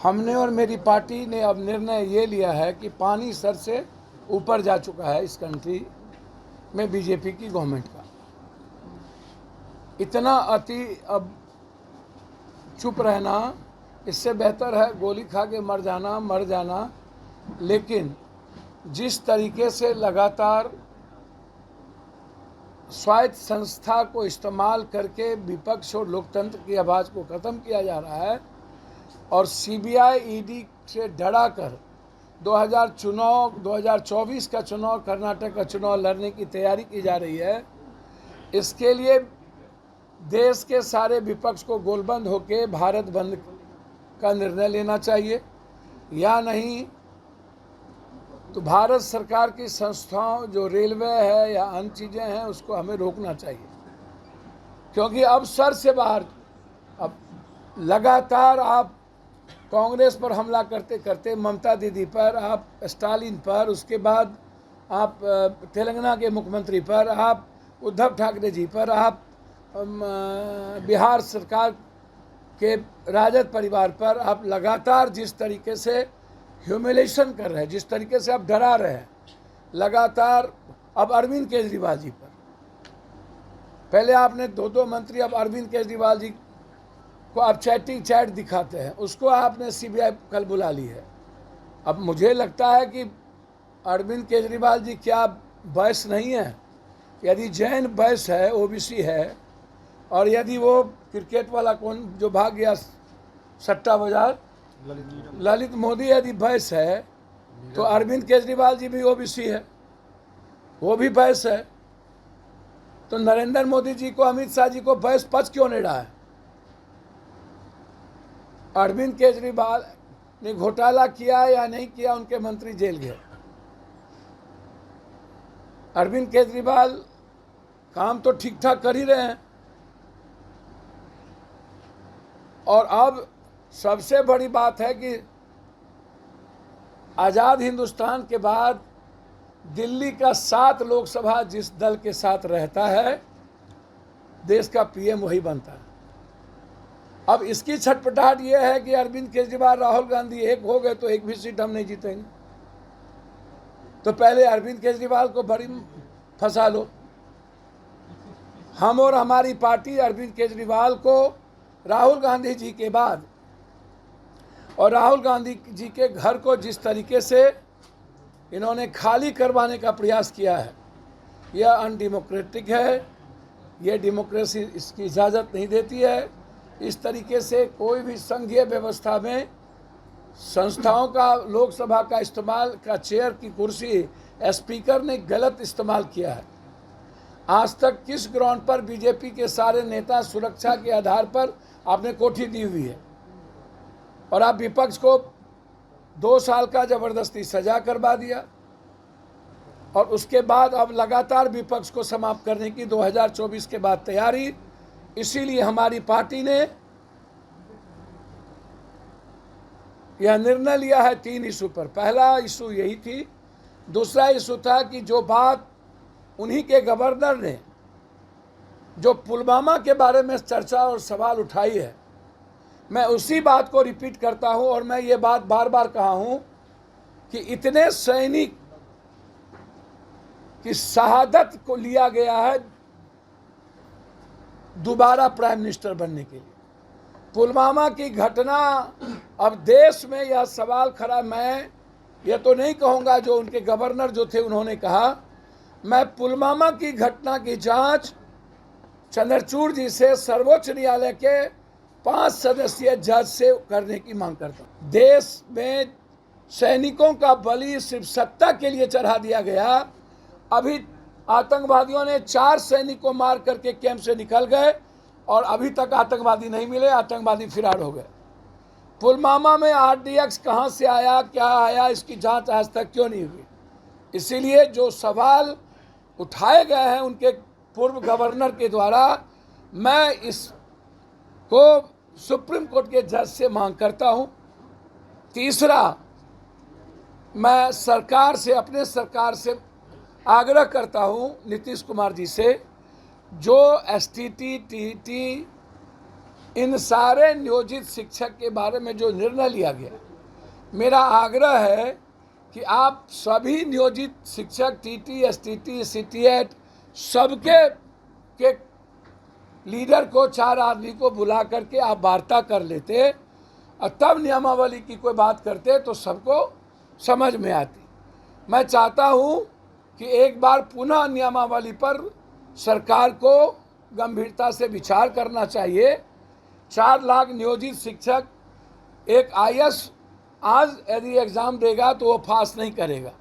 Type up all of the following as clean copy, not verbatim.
हमने और मेरी पार्टी ने अब निर्णय ये लिया है कि पानी सर से ऊपर जा चुका है इस कंट्री में बीजेपी की गवर्नमेंट का। इतना अति अब चुप रहना, इससे बेहतर है गोली खा के मर जाना। लेकिन जिस तरीके से लगातार स्वायत्त संस्था को इस्तेमाल करके विपक्ष और लोकतंत्र की आवाज़ को ख़त्म किया जा रहा है और सीबीआई ईडी से डरा कर 2024 का चुनाव, कर्नाटक का चुनाव लड़ने की तैयारी की जा रही है। इसके लिए देश के सारे विपक्ष को गोलबंद होकर भारत बंद का निर्णय लेना चाहिए, या नहीं तो भारत सरकार की संस्थाओं जो रेलवे है या अन्य चीज़ें हैं उसको हमें रोकना चाहिए। क्योंकि अब सर से बाहर, अब लगातार आप कांग्रेस पर हमला करते करते, ममता दीदी पर, आप स्टालिन पर, उसके बाद आप तेलंगाना के मुख्यमंत्री पर, आप उद्धव ठाकरे जी पर, आप बिहार सरकार के राजद परिवार पर आप लगातार जिस तरीके से ह्यूमिलेशन कर रहे हैं, जिस तरीके से आप डरा रहे हैं लगातार। अब अरविंद केजरीवाल जी पर, पहले आपने दो मंत्री, अब अरविंद केजरीवाल जी को आप चैट दिखाते हैं, उसको आपने सीबीआई कल बुला ली है। अब मुझे लगता है कि अरविंद केजरीवाल जी क्या बैस नहीं है? यदि जैन बैस है, ओबीसी है, और यदि वो क्रिकेट वाला कौन जो भाग गया सट्टा बाजार, ललित मोदी यदि बैस है, तो अरविंद केजरीवाल जी भी ओबीसी है, वो भी बैस है। तो नरेंद्र मोदी जी को, अमित शाह जी को बैस पच क्यों नहीं रहा है? अरविंद केजरीवाल ने घोटाला किया या नहीं किया, उनके मंत्री जेल गए। अरविंद केजरीवाल काम तो ठीक ठाक कर ही रहे हैं। और अब सबसे बड़ी बात है कि आज़ाद हिंदुस्तान के बाद दिल्ली का 7 लोकसभा जिस दल के साथ रहता है, देश का पीएम वही बनता है। अब इसकी छटपटाहट ये है कि अरविंद केजरीवाल, राहुल गांधी एक हो गए तो एक भी सीट हम नहीं जीतेंगे। तो पहले अरविंद केजरीवाल को बड़ी फंसा लो। हम और हमारी पार्टी अरविंद केजरीवाल को राहुल गांधी जी के बाद, और राहुल गांधी जी के घर को जिस तरीके से इन्होंने खाली करवाने का प्रयास किया है, यह अनडेमोक्रेटिक है, यह डेमोक्रेसी इसकी इजाज़त नहीं देती है। इस तरीके से कोई भी संघीय व्यवस्था में संस्थाओं का, लोकसभा का इस्तेमाल का, चेयर की कुर्सी स्पीकर ने गलत इस्तेमाल किया है। आज तक किस ग्राउंड पर बीजेपी के सारे नेता सुरक्षा के आधार पर आपने कोठी दी हुई है, और आप विपक्ष को 2 साल का जबरदस्ती सजा करवा दिया, और उसके बाद अब लगातार विपक्ष को समाप्त करने की 2024 के बाद तैयारी। इसीलिए हमारी पार्टी ने यह निर्णय लिया है 3 इशू पर। पहला इशू यही थी। दूसरा इशू था कि जो बात उन्हीं के गवर्नर ने जो पुलवामा के बारे में चर्चा और सवाल उठाई है, मैं उसी बात को रिपीट करता हूं। और मैं ये बात बार बार कहा हूं कि इतने सैनिक की शहादत को लिया गया है दोबारा प्राइम मिनिस्टर बनने के लिए। पुलवामा की घटना, अब देश में यह सवाल खड़ा, मैं ये तो नहीं कहूँगा जो उनके गवर्नर जो थे उन्होंने कहा, मैं पुलवामा की घटना की जांच चंद्रचूड़ जी से, सर्वोच्च न्यायालय के 5 सदस्यीय जज से करने की मांग करता हूँ। देश में सैनिकों का बलि सिर्फ सत्ता के लिए चढ़ा दिया गया। अभी आतंकवादियों ने 4 सैनिक को मार करके कैंप से निकल गए और अभी तक आतंकवादी नहीं मिले, आतंकवादी फरार हो गए। पुलवामा में RDX कहाँ से आया, क्या आया, इसकी जांच आज तक क्यों नहीं हुई? इसीलिए जो सवाल उठाए गए हैं उनके पूर्व गवर्नर के द्वारा, मैं इसको सुप्रीम कोर्ट के जज से मांग करता हूं। तीसरा, मैं सरकार से, अपने सरकार से आग्रह करता हूं, नीतीश कुमार जी से, जो STT, TET इन सारे नियोजित शिक्षक के बारे में जो निर्णय लिया गया, मेरा आग्रह है कि आप सभी नियोजित शिक्षक टीटी, एसटीटी, सीटीएट सबके के लीडर को 4 आदमी को बुला करके आप वार्ता कर लेते और तब नियमावली की कोई बात करते तो सबको समझ में आती। मैं चाहता हूं कि एक बार पुनः नियमावली पर सरकार को गंभीरता से विचार करना चाहिए। 4 लाख नियोजित शिक्षक, एक आईएएस आज यदि एग्ज़ाम देगा तो वो पास नहीं करेगा।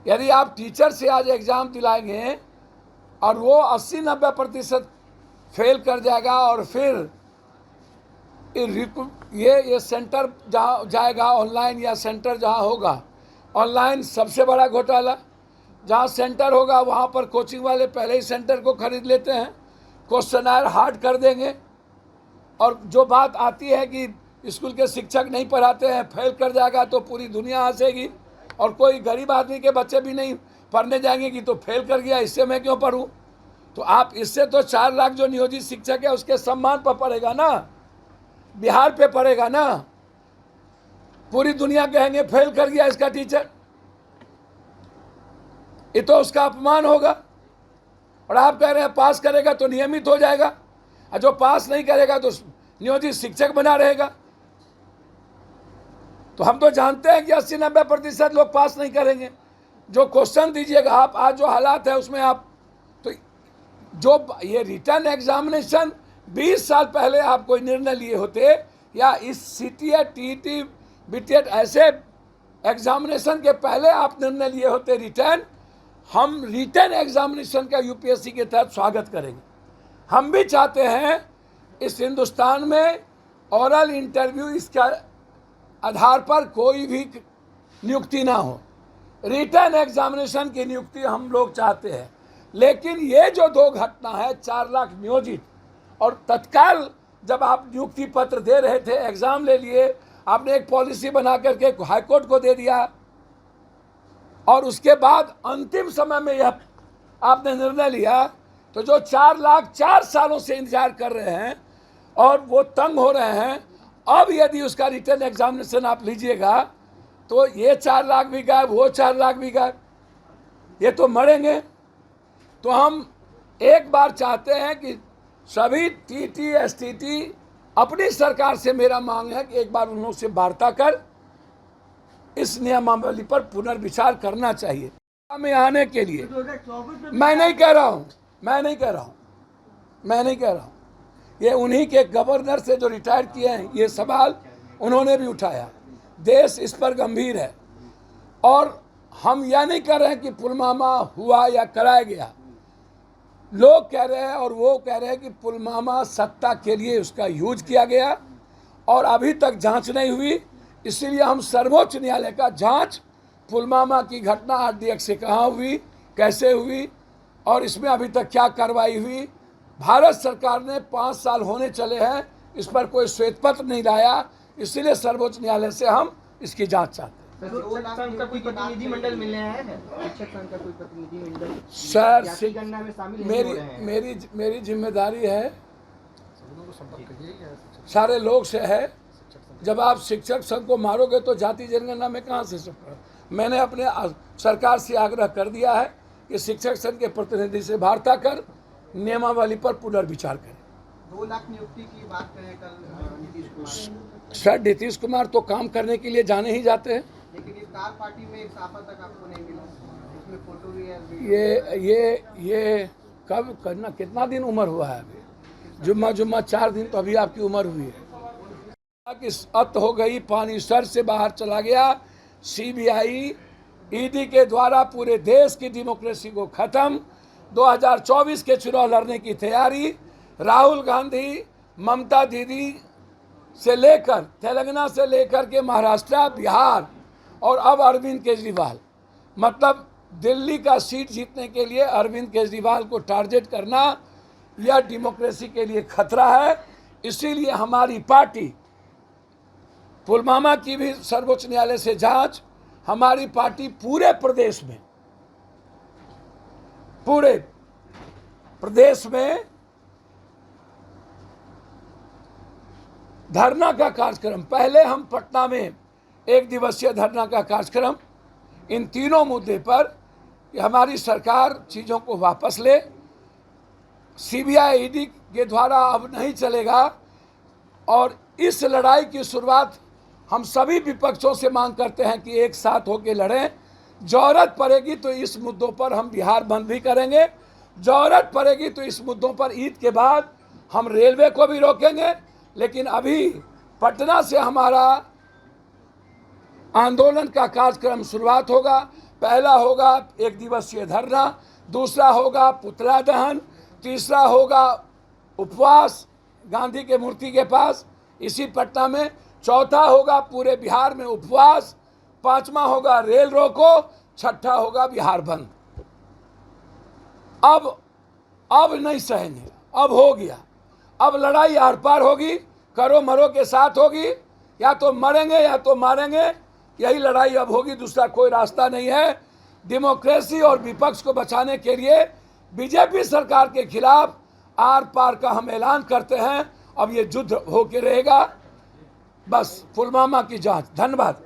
यदि आप टीचर से आज एग्ज़ाम दिलाएंगे और वो 80-90% फेल कर जाएगा और फिर ये सेंटर जहाँ जाएगा ऑनलाइन, या सेंटर जहाँ होगा ऑनलाइन, सबसे बड़ा घोटाला। जहाँ सेंटर होगा वहाँ पर कोचिंग वाले पहले ही सेंटर को खरीद लेते हैं, क्वेश्चनर हार्ड कर देंगे, और जो बात आती है कि स्कूल के शिक्षक नहीं पढ़ाते हैं, फेल कर जाएगा तो पूरी दुनिया हंसेगी, और कोई गरीब आदमी के बच्चे भी नहीं पढ़ने जाएंगे कि तो फेल कर गया, इससे मैं क्यों पढ़ूँ। तो आप इससे तो 4 लाख जो नियोजित शिक्षक है उसके सम्मान पर पड़ेगा ना, बिहार पे पड़ेगा ना। पूरी दुनिया कहेंगे फेल कर गया इसका टीचर, ये तो उसका अपमान होगा। और आप कह रहे हैं पास करेगा तो नियमित हो जाएगा, और जो पास नहीं करेगा तो नियोजित शिक्षक बना रहेगा। तो हम तो जानते हैं कि 80-90% लोग पास नहीं करेंगे। जो क्वेश्चन दीजिएगा आप, आज जो हालात है उसमें आप, तो जो ये रिटर्न एग्जामिनेशन 20 साल पहले आप कोई निर्णय लिए होते, या इस सीटीएट, टीईटी, बीटीएट ऐसे एग्जामिनेशन के पहले आप निर्णय लिए होते रिटर्न, हम रिटर्न एग्जामिनेशन का यूपीएससी के तहत स्वागत करेंगे। हम भी चाहते हैं इस हिंदुस्तान में ओरल इंटरव्यू इसका आधार पर कोई भी नियुक्ति ना हो, रिटर्न एग्जामिनेशन की नियुक्ति हम लोग चाहते हैं। लेकिन ये जो 2 घटना है, 4 लाख नियोजित, और तत्काल जब आप नियुक्ति पत्र दे रहे थे, एग्जाम ले लिए, आपने एक पॉलिसी बना करके हाईकोर्ट को दे दिया, और उसके बाद अंतिम समय में यह आपने निर्णय लिया, तो जो 4 लाख 4 सालों से इंतजार कर रहे हैं और वो तंग हो रहे हैं, अब यदि उसका रिटर्न एग्जामिनेशन आप लीजिएगा तो ये 4 लाख भी गायब, वो 4 लाख भी गायब, ये तो मरेंगे। तो हम एक बार चाहते हैं कि सभी टीटी, एसटीटी अपनी सरकार से मेरा मांग है कि एक बार उन लोगों से वार्ता कर इस नियमावली पर पुनर्विचार करना चाहिए। में आने के लिए मैं नहीं कह रहा हूँ, ये उन्हीं के गवर्नर से जो रिटायर किए हैं, ये सवाल उन्होंने भी उठाया। देश इस पर गंभीर है, और हम यह नहीं कह रहे हैं कि पुलवामा हुआ या कराया गया। लोग कह रहे हैं और वो कह रहे हैं कि पुलवामा सत्ता के लिए उसका यूज किया गया, और अभी तक जांच नहीं हुई। इसीलिए हम सर्वोच्च न्यायालय का जांच, पुलवामा की घटना आरडीएक्स से कहाँ हुई, कैसे हुई, और इसमें अभी तक क्या कार्रवाई हुई। भारत सरकार ने 5 साल होने चले हैं, इस पर कोई श्वेत पत्र नहीं लाया, इसीलिए सर्वोच्च न्यायालय से हम इसकी जांच चाहते हैं। प्रतिनिधिमंडल मिलने आए हैं, शिक्षक संघ का कोई प्रतिनिधिमंडल सर, मेरी जिम्मेदारी है, सारे लोग से है। जब आप शिक्षक संघ को मारोगे तो जाति जनगणना में कहाँ से सब। मैंने अपने सरकार से आग्रह कर दिया है कि शिक्षक संघ के प्रतिनिधि से वार्ता कर नियमावली पर पुनर्विचार करें। 2 लाख नियुक्ति की बात करें कल नीतीश कुमार। सर, नीतीश कुमार तो काम करने के लिए जाने ही जाते हैं, लेकिन इफ्तार पार्टी में एक साफा तक आपको नहीं मिला, इसमें फोटो भी है। ये कब करना, कितना दिन उम्र हुआ है अभी? जुम्मा 4 दिन तो अभी आपकी उम्र हुई है। कि अत हो गई, पानी सर से बाहर चला गया। सीबीआई, ईडी के द्वारा पूरे देश की डेमोक्रेसी को खत्म। 2024 के चुनाव लड़ने की तैयारी, राहुल गांधी, ममता दीदी से लेकर तेलंगाना से लेकर के महाराष्ट्र, बिहार, और अब अरविंद केजरीवाल, मतलब दिल्ली का सीट जीतने के लिए अरविंद केजरीवाल को टारगेट करना, यह डेमोक्रेसी के लिए खतरा है। इसीलिए हमारी पार्टी, पुलवामा की भी सर्वोच्च न्यायालय से जांच, हमारी पार्टी पूरे प्रदेश में धरना का कार्यक्रम, पहले हम पटना में 1 दिवसीय धरना का कार्यक्रम इन तीनों मुद्दे पर कि हमारी सरकार चीज़ों को वापस ले, सीबीआई ईडी के द्वारा अब नहीं चलेगा, और इस लड़ाई की शुरुआत हम सभी विपक्षों से मांग करते हैं कि एक साथ होकर लड़ें। जरूरत पड़ेगी तो इस मुद्दों पर हम बिहार बंद भी करेंगे, जरूरत पड़ेगी तो इस मुद्दों पर ईद के बाद हम रेलवे को भी रोकेंगे। लेकिन अभी पटना से हमारा आंदोलन का कार्यक्रम शुरुआत होगा। पहला होगा 1 दिवसीय धरना, दूसरा होगा पुतला दहन, तीसरा होगा उपवास गांधी के मूर्ति के पास इसी पटना में, चौथा होगा पूरे बिहार में उपवास, पांचवा होगा रेल रोको, छठा होगा बिहार बंद। अब नहीं सहेंगे, अब हो गया, अब लड़ाई आर पार होगी, करो मरो के साथ होगी, या तो मरेंगे या तो मारेंगे, यही लड़ाई अब होगी, दूसरा कोई रास्ता नहीं है। डेमोक्रेसी और विपक्ष को बचाने के लिए बीजेपी सरकार के खिलाफ आर पार का हम ऐलान करते हैं। अब ये युद्ध होके रहेगा। बस पुलवामा की जांच। धन्यवाद।